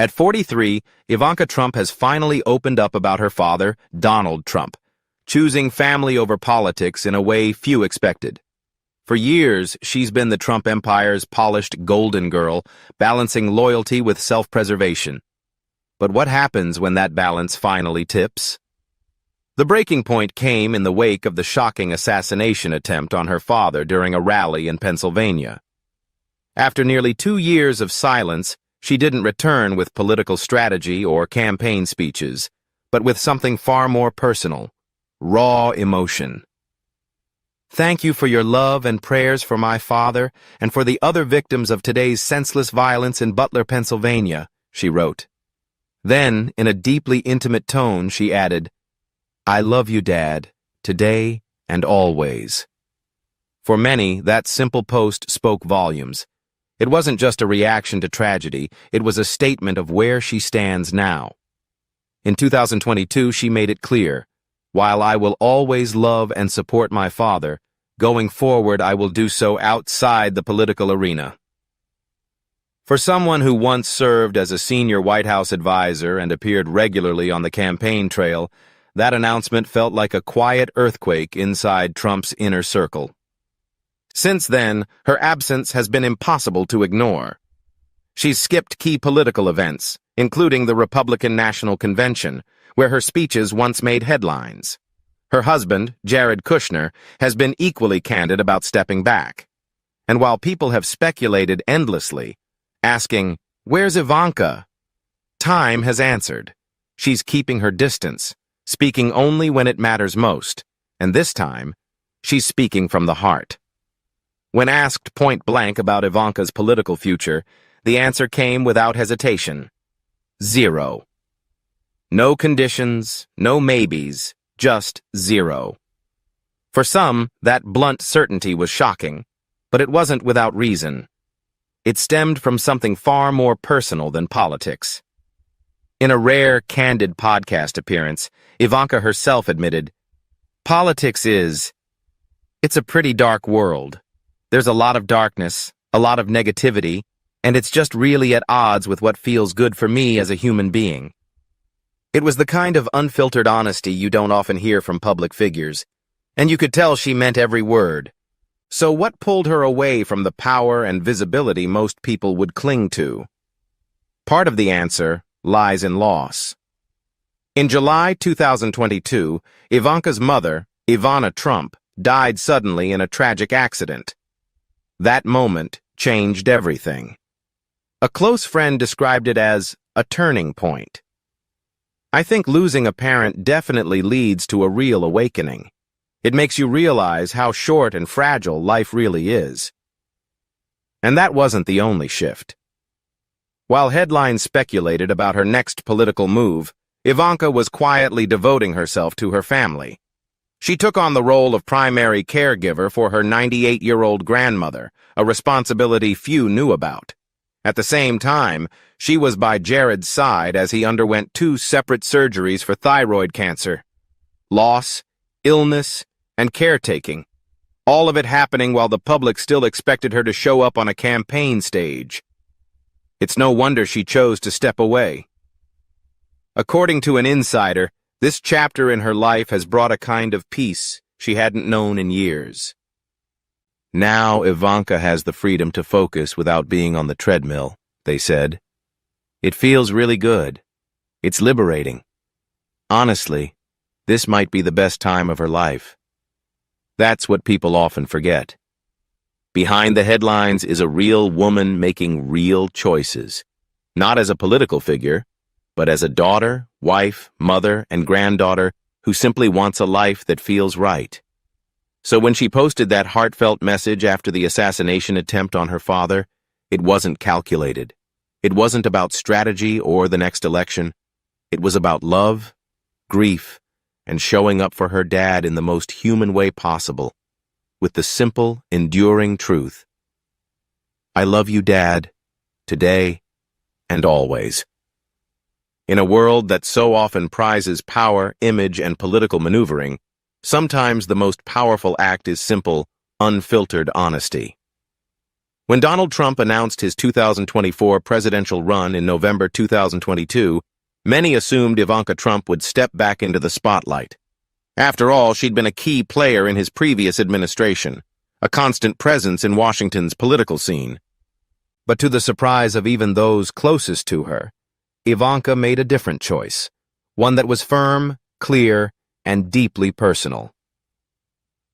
At 43, Ivanka Trump has finally opened up about her father, Donald Trump, choosing family over politics in a way few expected. For years, she's been the Trump empire's polished golden girl, balancing loyalty with self-preservation. But what happens when that balance finally tips? The breaking point came in the wake of the shocking assassination attempt on her father during a rally in Pennsylvania. After nearly 2 years of silence, she didn't return with political strategy or campaign speeches, but with something far more personal, raw emotion. "Thank you for your love and prayers for my father and for the other victims of today's senseless violence in Butler, Pennsylvania," she wrote. Then, in a deeply intimate tone, she added, "I love you, Dad, today and always." For many, that simple post spoke volumes. It wasn't just a reaction to tragedy, it was a statement of where she stands now. In 2022, she made it clear, "While I will always love and support my father, going forward I will do so outside the political arena." For someone who once served as a senior White House advisor and appeared regularly on the campaign trail, that announcement felt like a quiet earthquake inside Trump's inner circle. Since then, her absence has been impossible to ignore. She's skipped key political events, including the Republican National Convention, where her speeches once made headlines. Her husband, Jared Kushner, has been equally candid about stepping back. And while people have speculated endlessly, asking, "Where's Ivanka?" time has answered. She's keeping her distance, speaking only when it matters most, and this time, she's speaking from the heart. When asked point-blank about Ivanka's political future, the answer came without hesitation. 0. No conditions, no maybes, just 0. For some, that blunt certainty was shocking, but it wasn't without reason. It stemmed from something far more personal than politics. In a rare, candid podcast appearance, Ivanka herself admitted, "Politics it's a pretty dark world. There's a lot of darkness, a lot of negativity, and it's just really at odds with what feels good for me as a human being." It was the kind of unfiltered honesty you don't often hear from public figures, and you could tell she meant every word. So what pulled her away from the power and visibility most people would cling to? Part of the answer lies in loss. In July 2022, Ivanka's mother, Ivanka Trump, died suddenly in a tragic accident. That moment changed everything. A close friend described it as a turning point. I think losing a parent definitely leads to a real awakening. It makes you realize how short and fragile life really is. And that wasn't the only shift. While headlines speculated about her next political move, Ivanka was quietly devoting herself to her family. She took on the role of primary caregiver for her 98-year-old grandmother, a responsibility few knew about. At the same time, she was by Jared's side as he underwent 2 separate surgeries for thyroid cancer. Loss, illness, and caretaking, all of it happening while the public still expected her to show up on a campaign stage. It's no wonder she chose to step away. According to an insider, this chapter in her life has brought a kind of peace she hadn't known in years. Now Ivanka has the freedom to focus without being on the treadmill, they said. It feels really good. It's liberating. Honestly, this might be the best time of her life. That's what people often forget. Behind the headlines is a real woman making real choices, not as a political figure, but as a daughter, wife, mother, and granddaughter who simply wants a life that feels right. So when she posted that heartfelt message after the assassination attempt on her father, it wasn't calculated. It wasn't about strategy or the next election. It was about love, grief, and showing up for her dad in the most human way possible, with the simple, enduring truth. I love you, Dad, today and always. In a world that so often prizes power, image, and political maneuvering, sometimes the most powerful act is simple, unfiltered honesty. When Donald Trump announced his 2024 presidential run in November 2022, many assumed Ivanka Trump would step back into the spotlight. After all, she'd been a key player in his previous administration, a constant presence in Washington's political scene. But to the surprise of even those closest to her, Ivanka made a different choice, one that was firm, clear, and deeply personal.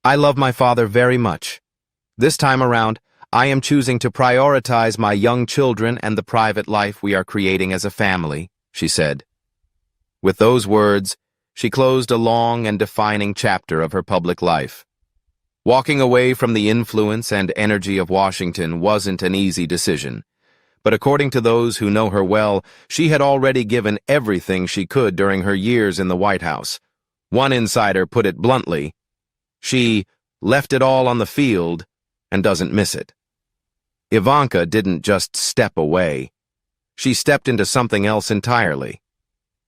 "I love my father very much. This time around, I am choosing to prioritize my young children and the private life we are creating as a family," she said. With those words, she closed a long and defining chapter of her public life. Walking away from the influence and energy of Washington wasn't an easy decision, but according to those who know her well, she had already given everything she could during her years in the White House. One insider put it bluntly, she left it all on the field and doesn't miss it. Ivanka didn't just step away. She stepped into something else entirely.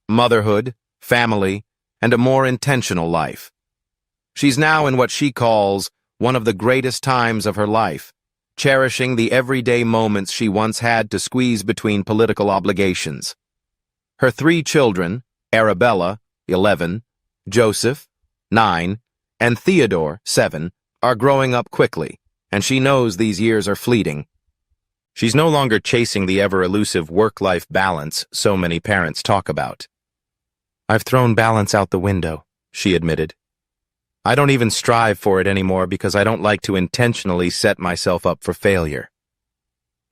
Motherhood, family, and a more intentional life. She's now in what she calls one of the greatest times of her life, cherishing the everyday moments she once had to squeeze between political obligations. Her 3 children, Arabella, 11, Joseph, 9, and Theodore, 7, are growing up quickly, and she knows these years are fleeting. She's no longer chasing the ever-elusive work-life balance so many parents talk about. "I've thrown balance out the window," she admitted. "I don't even strive for it anymore because I don't like to intentionally set myself up for failure."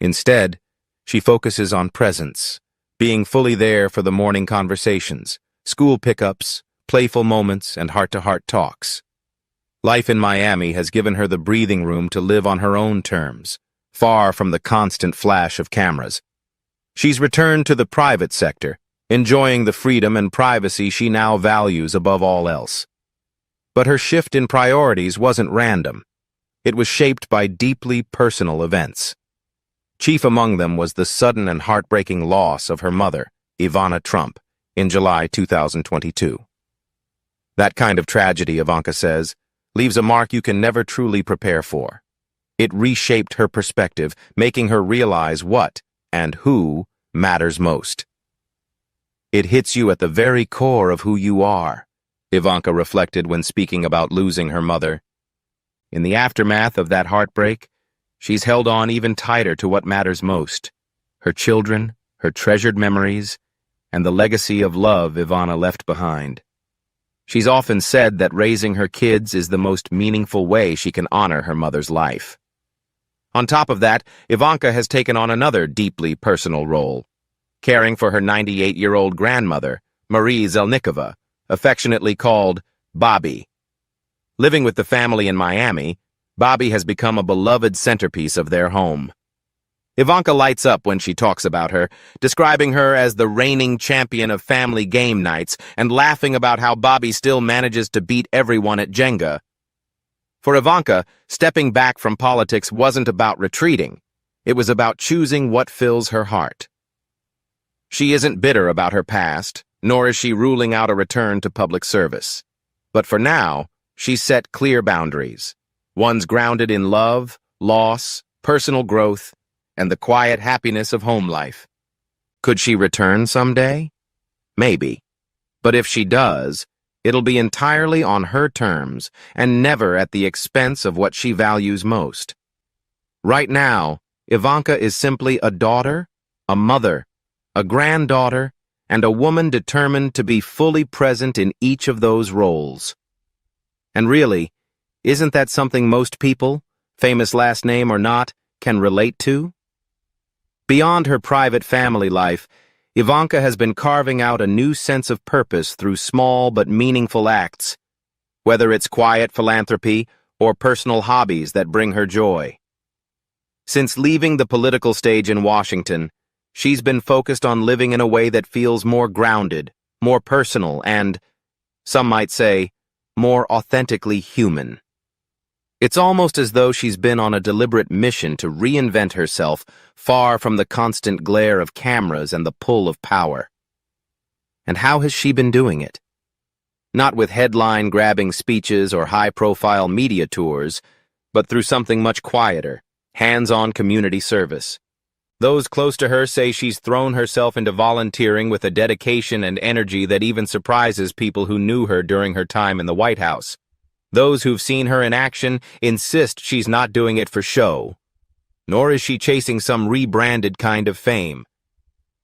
Instead, she focuses on presence, being fully there for the morning conversations, school pickups, playful moments, and heart-to-heart talks. Life in Miami has given her the breathing room to live on her own terms, far from the constant flash of cameras. She's returned to the private sector, enjoying the freedom and privacy she now values above all else. But her shift in priorities wasn't random. It was shaped by deeply personal events. Chief among them was the sudden and heartbreaking loss of her mother, Ivanka Trump, in July 2022. That kind of tragedy, Ivanka says, leaves a mark you can never truly prepare for. It reshaped her perspective, making her realize what and who matters most. "It hits you at the very core of who you are," Ivanka reflected when speaking about losing her mother. In the aftermath of that heartbreak, she's held on even tighter to what matters most: her children, her treasured memories, and the legacy of love Ivanka left behind. She's often said that raising her kids is the most meaningful way she can honor her mother's life. On top of that, Ivanka has taken on another deeply personal role, caring for her 98-year-old grandmother, Marie Zelnikova, affectionately called Bobby. Living with the family in Miami, Bobby has become a beloved centerpiece of their home. Ivanka lights up when she talks about her, describing her as the reigning champion of family game nights and laughing about how Bobby still manages to beat everyone at Jenga. For Ivanka, stepping back from politics wasn't about retreating. It was about choosing what fills her heart. She isn't bitter about her past, nor is she ruling out a return to public service. But for now, she's set clear boundaries, ones grounded in love, loss, personal growth, and the quiet happiness of home life. Could she return someday? Maybe. But if she does, it'll be entirely on her terms and never at the expense of what she values most. Right now, Ivanka is simply a daughter, a mother, a granddaughter, and a woman determined to be fully present in each of those roles. And really, isn't that something most people, famous last name or not, can relate to? Beyond her private family life, Ivanka has been carving out a new sense of purpose through small but meaningful acts, whether it's quiet philanthropy or personal hobbies that bring her joy. Since leaving the political stage in Washington, she's been focused on living in a way that feels more grounded, more personal, and, some might say, more authentically human. It's almost as though she's been on a deliberate mission to reinvent herself, far from the constant glare of cameras and the pull of power. And how has she been doing it? Not with headline-grabbing speeches or high-profile media tours, but through something much quieter, hands-on community service. Those close to her say she's thrown herself into volunteering with a dedication and energy that even surprises people who knew her during her time in the White House. Those who've seen her in action insist she's not doing it for show, nor is she chasing some rebranded kind of fame.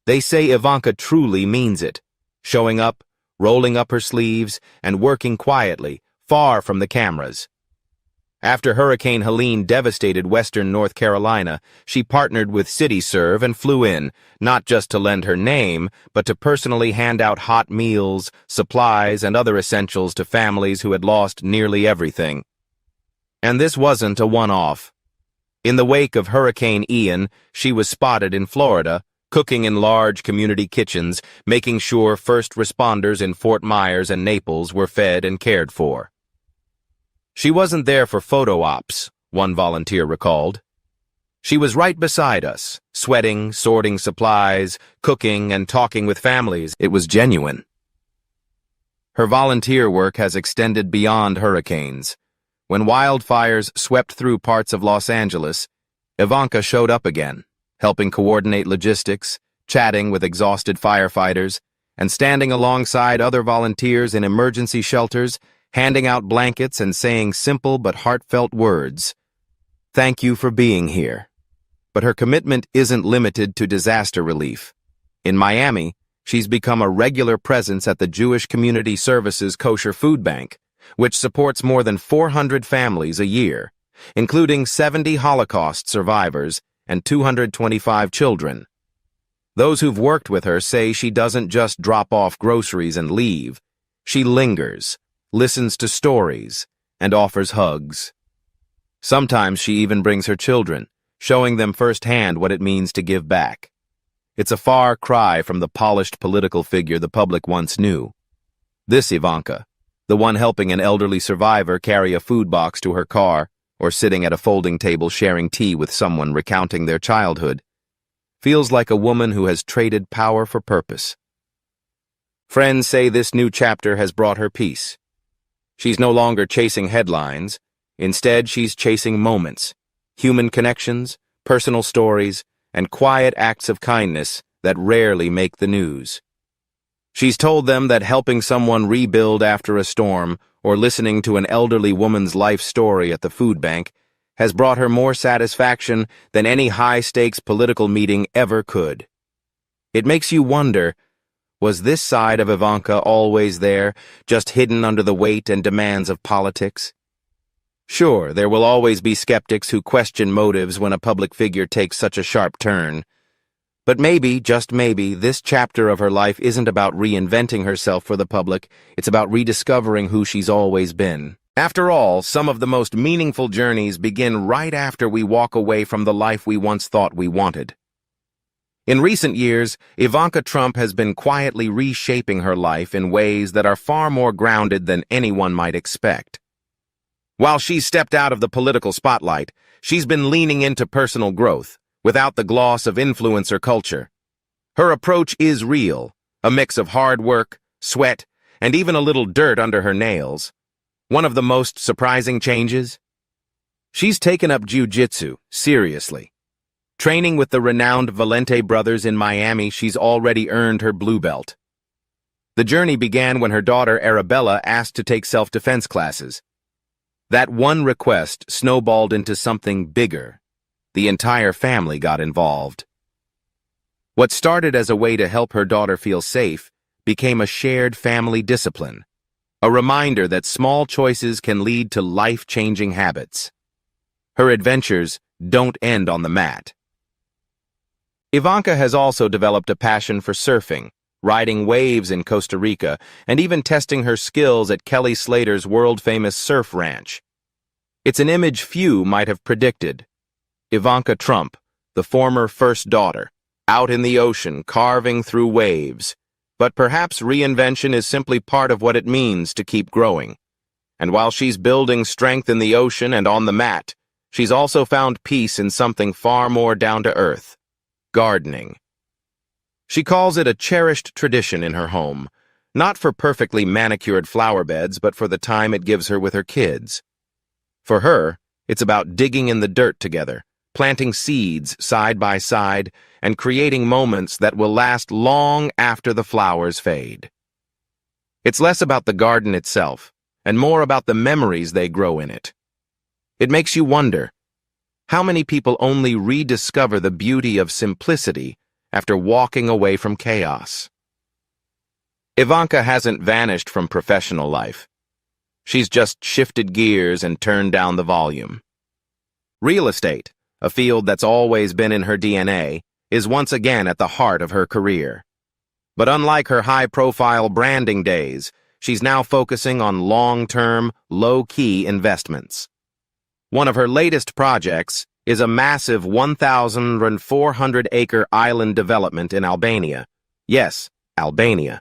They say Ivanka truly means it, showing up, rolling up her sleeves, and working quietly, far from the cameras. After Hurricane Helene devastated western North Carolina, she partnered with CityServe and flew in, not just to lend her name, but to personally hand out hot meals, supplies, and other essentials to families who had lost nearly everything. And this wasn't a one-off. In the wake of Hurricane Ian, she was spotted in Florida, cooking in large community kitchens, making sure first responders in Fort Myers and Naples were fed and cared for. She wasn't there for photo ops, one volunteer recalled. She was right beside us, sweating, sorting supplies, cooking, and talking with families. It was genuine. Her volunteer work has extended beyond hurricanes. When wildfires swept through parts of Los Angeles, Ivanka showed up again, helping coordinate logistics, chatting with exhausted firefighters, and standing alongside other volunteers in emergency shelters, handing out blankets and saying simple but heartfelt words. Thank you for being here. But her commitment isn't limited to disaster relief. In Miami, she's become a regular presence at the Jewish Community Services Kosher Food Bank, which supports more than 400 families a year, including 70 Holocaust survivors and 225 children. Those who've worked with her say she doesn't just drop off groceries and leave. She lingers, listens to stories, and offers hugs. Sometimes she even brings her children, showing them firsthand what it means to give back. It's a far cry from the polished political figure the public once knew. This Ivanka, the one helping an elderly survivor carry a food box to her car, or sitting at a folding table sharing tea with someone recounting their childhood, feels like a woman who has traded power for purpose. Friends say this new chapter has brought her peace. She's no longer chasing headlines. Instead, she's chasing moments, human connections, personal stories, and quiet acts of kindness that rarely make the news. She's told them that helping someone rebuild after a storm or listening to an elderly woman's life story at the food bank has brought her more satisfaction than any high-stakes political meeting ever could. It makes you wonder, was this side of Ivanka always there, just hidden under the weight and demands of politics? Sure, there will always be skeptics who question motives when a public figure takes such a sharp turn. But maybe, just maybe, this chapter of her life isn't about reinventing herself for the public, it's about rediscovering who she's always been. After all, some of the most meaningful journeys begin right after we walk away from the life we once thought we wanted. In recent years, Ivanka Trump has been quietly reshaping her life in ways that are far more grounded than anyone might expect. While she's stepped out of the political spotlight, she's been leaning into personal growth, without the gloss of influencer culture. Her approach is real, a mix of hard work, sweat, and even a little dirt under her nails. One of the most surprising changes? She's taken up jiu-jitsu seriously. Training with the renowned Valente brothers in Miami, she's already earned her blue belt. The journey began when her daughter Arabella asked to take self-defense classes. That one request snowballed into something bigger. The entire family got involved. What started as a way to help her daughter feel safe became a shared family discipline, a reminder that small choices can lead to life-changing habits. Her adventures don't end on the mat. Ivanka has also developed a passion for surfing, riding waves in Costa Rica, and even testing her skills at Kelly Slater's world-famous surf ranch. It's an image few might have predicted. Ivanka Trump, the former first daughter, out in the ocean carving through waves. But perhaps reinvention is simply part of what it means to keep growing. And while she's building strength in the ocean and on the mat, she's also found peace in something far more down to earth: gardening. She calls it a cherished tradition in her home, not for perfectly manicured flower beds, but for the time it gives her with her kids. For her, it's about digging in the dirt together, planting seeds side by side and creating moments that will last long after the flowers fade. It's less about the garden itself and more about the memories they grow in it. It makes you wonder, how many people only rediscover the beauty of simplicity after walking away from chaos? Ivanka hasn't vanished from professional life. She's just shifted gears and turned down the volume. Real estate, a field that's always been in her DNA, is once again at the heart of her career. But unlike her high-profile branding days, she's now focusing on long-term, low-key investments. One of her latest projects is a massive 1,400-acre island development in Albania. Yes, Albania.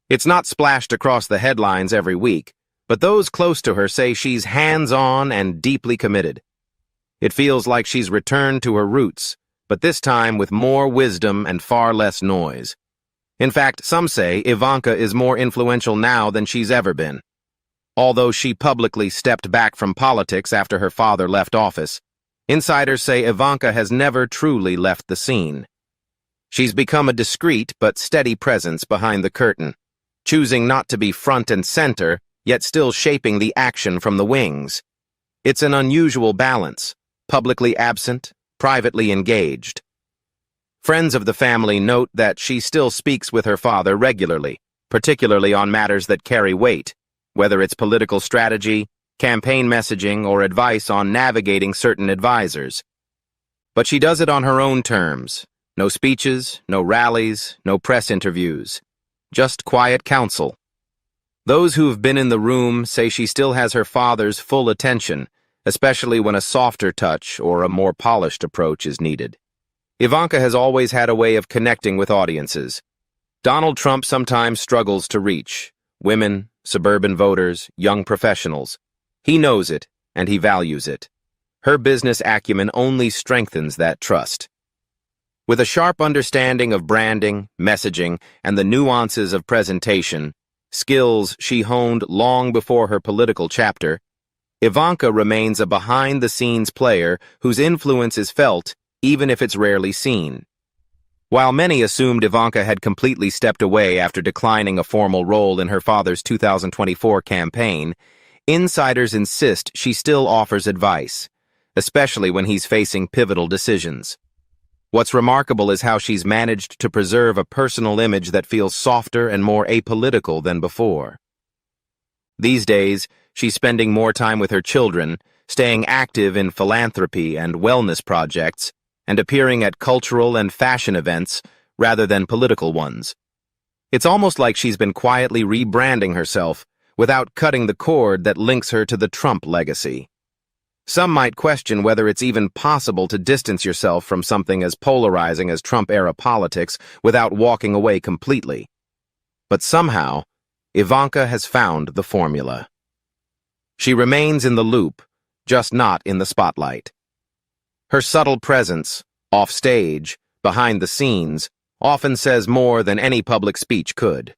It's not splashed across the headlines every week, but those close to her say she's hands-on and deeply committed. It feels like she's returned to her roots, but this time with more wisdom and far less noise. In fact, some say Ivanka is more influential now than she's ever been. Although she publicly stepped back from politics after her father left office, insiders say Ivanka has never truly left the scene. She's become a discreet but steady presence behind the curtain, choosing not to be front and center, yet still shaping the action from the wings. It's an unusual balance, publicly absent, privately engaged. Friends of the family note that she still speaks with her father regularly, particularly on matters that carry weight, whether it's political strategy, campaign messaging, or advice on navigating certain advisors. But she does it on her own terms. No speeches, no rallies, no press interviews. Just quiet counsel. Those who've been in the room say she still has her father's full attention, especially when a softer touch or a more polished approach is needed. Ivanka has always had a way of connecting with audiences. Donald Trump sometimes struggles to reach women, suburban voters, young professionals. He knows it, and he values it. Her business acumen only strengthens that trust. With a sharp understanding of branding, messaging, and the nuances of presentation, skills she honed long before her political chapter, Ivanka remains a behind-the-scenes player whose influence is felt even if it's rarely seen. While many assumed Ivanka had completely stepped away after declining a formal role in her father's 2024 campaign, insiders insist she still offers advice, especially when he's facing pivotal decisions. What's remarkable is how she's managed to preserve a personal image that feels softer and more apolitical than before. These days, she's spending more time with her children, staying active in philanthropy and wellness projects, and appearing at cultural and fashion events rather than political ones. It's almost like she's been quietly rebranding herself without cutting the cord that links her to the Trump legacy. Some might question whether it's even possible to distance yourself from something as polarizing as Trump-era politics without walking away completely. But somehow, Ivanka has found the formula. She remains in the loop, just not in the spotlight. Her subtle presence, off stage, behind the scenes, often says more than any public speech could.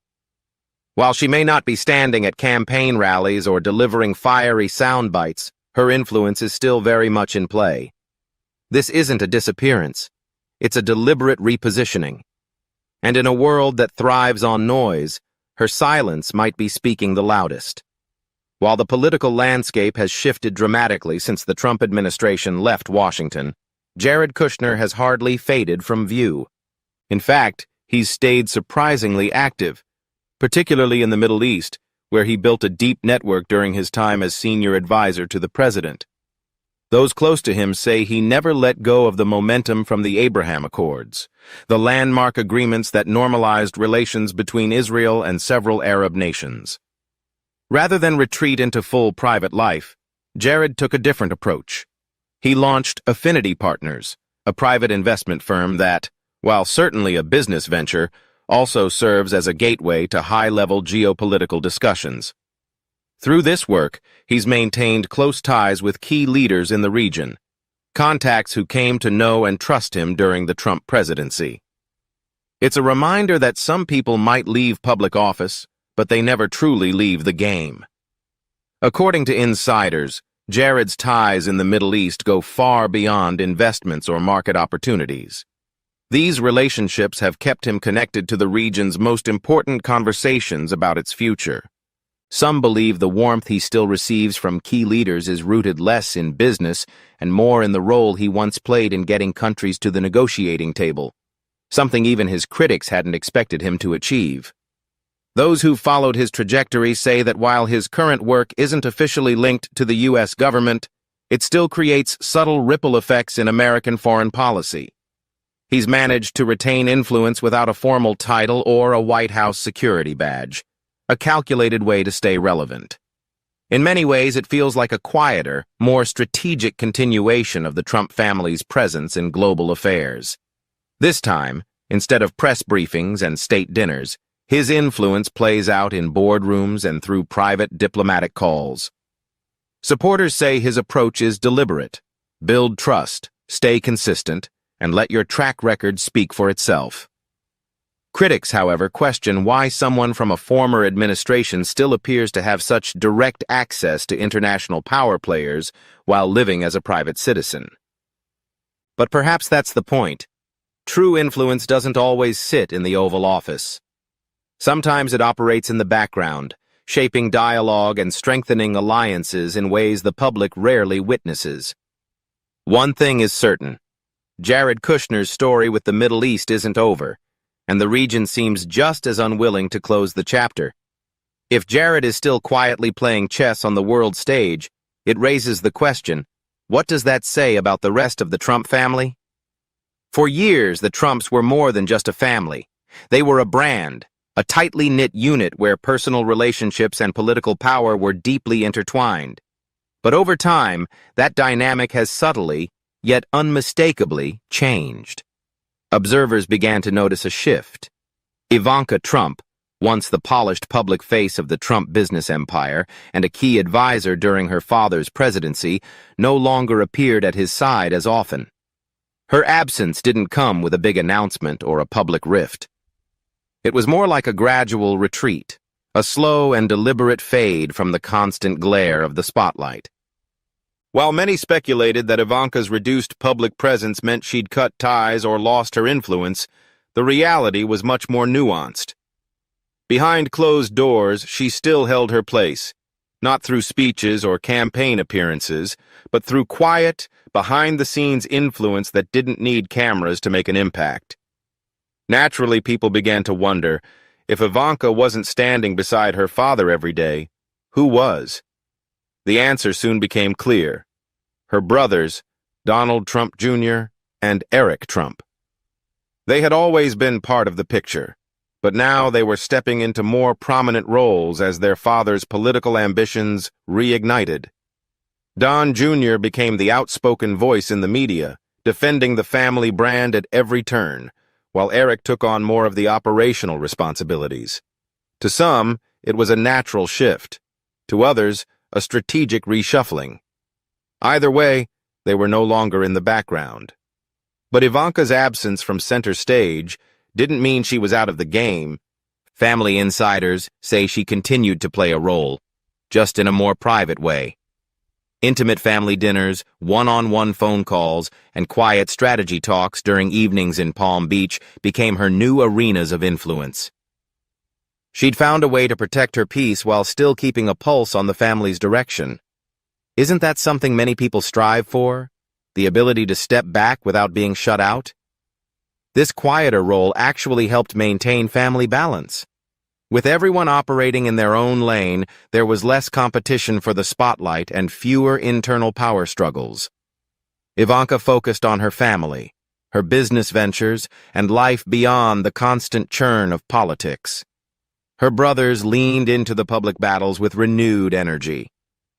While she may not be standing at campaign rallies or delivering fiery sound bites, her influence is still very much in play. This isn't a disappearance. It's a deliberate repositioning. And in a world that thrives on noise, her silence might be speaking the loudest. While the political landscape has shifted dramatically since the Trump administration left Washington, Jared Kushner has hardly faded from view. In fact, he's stayed surprisingly active, particularly in the Middle East, where he built a deep network during his time as senior advisor to the president. Those close to him say he never let go of the momentum from the Abraham Accords, the landmark agreements that normalized relations between Israel and several Arab nations. Rather than retreat into full private life, Jared took a different approach. He launched Affinity Partners, a private investment firm that, while certainly a business venture, also serves as a gateway to high-level geopolitical discussions. Through this work, he's maintained close ties with key leaders in the region, contacts who came to know and trust him during the Trump presidency. It's a reminder that some people might leave public office, but they never truly leave the game. According to insiders, Jared's ties in the Middle East go far beyond investments or market opportunities. These relationships have kept him connected to the region's most important conversations about its future. Some believe the warmth he still receives from key leaders is rooted less in business and more in the role he once played in getting countries to the negotiating table, something even his critics hadn't expected him to achieve. Those who followed his trajectory say that while his current work isn't officially linked to the U.S. government, it still creates subtle ripple effects in American foreign policy. He's managed to retain influence without a formal title or a White House security badge, a calculated way to stay relevant. In many ways, it feels like a quieter, more strategic continuation of the Trump family's presence in global affairs. This time, instead of press briefings and state dinners, his influence plays out in boardrooms and through private diplomatic calls. Supporters say his approach is deliberate. Build trust, stay consistent, and let your track record speak for itself. Critics, however, question why someone from a former administration still appears to have such direct access to international power players while living as a private citizen. But perhaps that's the point. True influence doesn't always sit in the Oval Office. Sometimes it operates in the background, shaping dialogue and strengthening alliances in ways the public rarely witnesses. One thing is certain. Jared Kushner's story with the Middle East isn't over, and the region seems just as unwilling to close the chapter. If Jared is still quietly playing chess on the world stage, it raises the question, what does that say about the rest of the Trump family? For years, the Trumps were more than just a family. They were a brand, a tightly knit unit where personal relationships and political power were deeply intertwined. But over time, that dynamic has subtly, yet unmistakably, changed. Observers began to notice a shift. Ivanka Trump, once the polished public face of the Trump business empire and a key advisor during her father's presidency, no longer appeared at his side as often. Her absence didn't come with a big announcement or a public rift. It was more like a gradual retreat, a slow and deliberate fade from the constant glare of the spotlight. While many speculated that Ivanka's reduced public presence meant she'd cut ties or lost her influence, the reality was much more nuanced. Behind closed doors, she still held her place, not through speeches or campaign appearances, but through quiet, behind-the-scenes influence that didn't need cameras to make an impact. Naturally, people began to wonder, if Ivanka wasn't standing beside her father every day, who was? The answer soon became clear. Her brothers, Donald Trump Jr. and Eric Trump. They had always been part of the picture, but now they were stepping into more prominent roles as their father's political ambitions reignited. Don Jr. became the outspoken voice in the media, defending the family brand at every turn, while Eric took on more of the operational responsibilities. To some, it was a natural shift. To others, a strategic reshuffling. Either way, they were no longer in the background. But Ivanka's absence from center stage didn't mean she was out of the game. Family insiders say she continued to play a role, just in a more private way. Intimate family dinners, one-on-one phone calls, and quiet strategy talks during evenings in Palm Beach became her new arenas of influence. She'd found a way to protect her peace while still keeping a pulse on the family's direction. Isn't that something many people strive for? The ability to step back without being shut out? This quieter role actually helped maintain family balance. With everyone operating in their own lane, there was less competition for the spotlight and fewer internal power struggles. Ivanka focused on her family, her business ventures, and life beyond the constant churn of politics. Her brothers leaned into the public battles with renewed energy.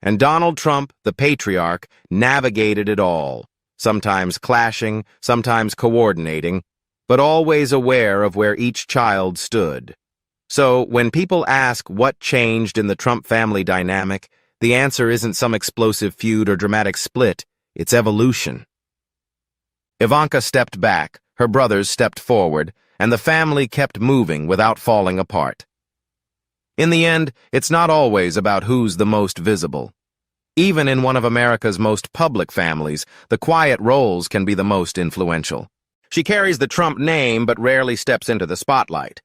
And Donald Trump, the patriarch, navigated it all, sometimes clashing, sometimes coordinating, but always aware of where each child stood. So, when people ask what changed in the Trump family dynamic, the answer isn't some explosive feud or dramatic split, it's evolution. Ivanka stepped back, her brothers stepped forward, and the family kept moving without falling apart. In the end, it's not always about who's the most visible. Even in one of America's most public families, the quiet roles can be the most influential. She carries the Trump name but rarely steps into the spotlight.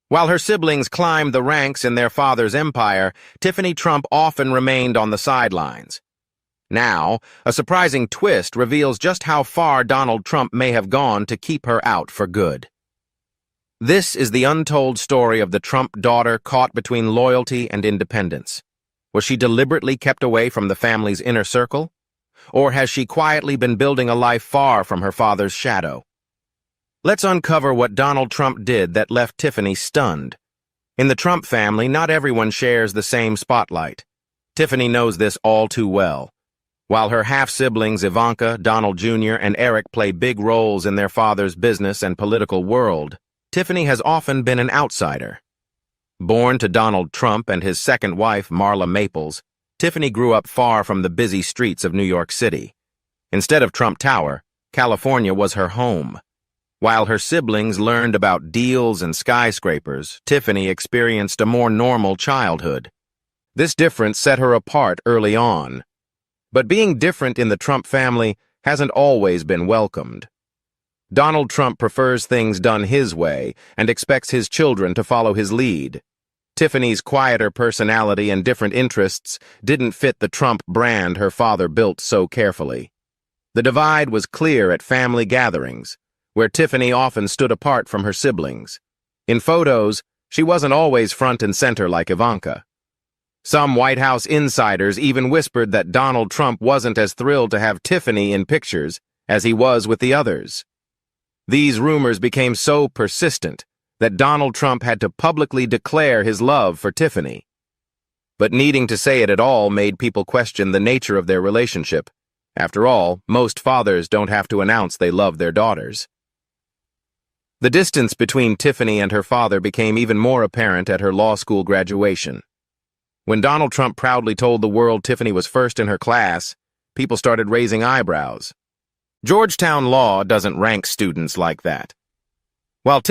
While her siblings climbed the ranks in their father's empire, Tiffany Trump often remained on the sidelines. Now, a surprising twist reveals just how far Donald Trump may have gone to keep her out for good. This is the untold story of the Trump daughter caught between loyalty and independence. Was she deliberately kept away from the family's inner circle? Or has she quietly been building a life far from her father's shadow? Let's uncover what Donald Trump did that left Tiffany stunned. In the Trump family, not everyone shares the same spotlight. Tiffany knows this all too well. While her half-siblings Ivanka, Donald Jr., and Eric play big roles in their father's business and political world, Tiffany has often been an outsider. Born to Donald Trump and his second wife, Marla Maples, Tiffany grew up far from the busy streets of New York City. Instead of Trump Tower, California was her home. While her siblings learned about deals and skyscrapers, Tiffany experienced a more normal childhood. This difference set her apart early on. But being different in the Trump family hasn't always been welcomed. Donald Trump prefers things done his way and expects his children to follow his lead. Tiffany's quieter personality and different interests didn't fit the Trump brand her father built so carefully. The divide was clear at family gatherings, where Tiffany often stood apart from her siblings. In photos, she wasn't always front and center like Ivanka. Some White House insiders even whispered that Donald Trump wasn't as thrilled to have Tiffany in pictures as he was with the others. These rumors became so persistent that Donald Trump had to publicly declare his love for Tiffany. But needing to say it at all made people question the nature of their relationship. After all, most fathers don't have to announce they love their daughters. The distance between Tiffany and her father became even more apparent at her law school graduation. When Donald Trump proudly told the world Tiffany was first in her class, people started raising eyebrows. Georgetown Law doesn't rank students like that. While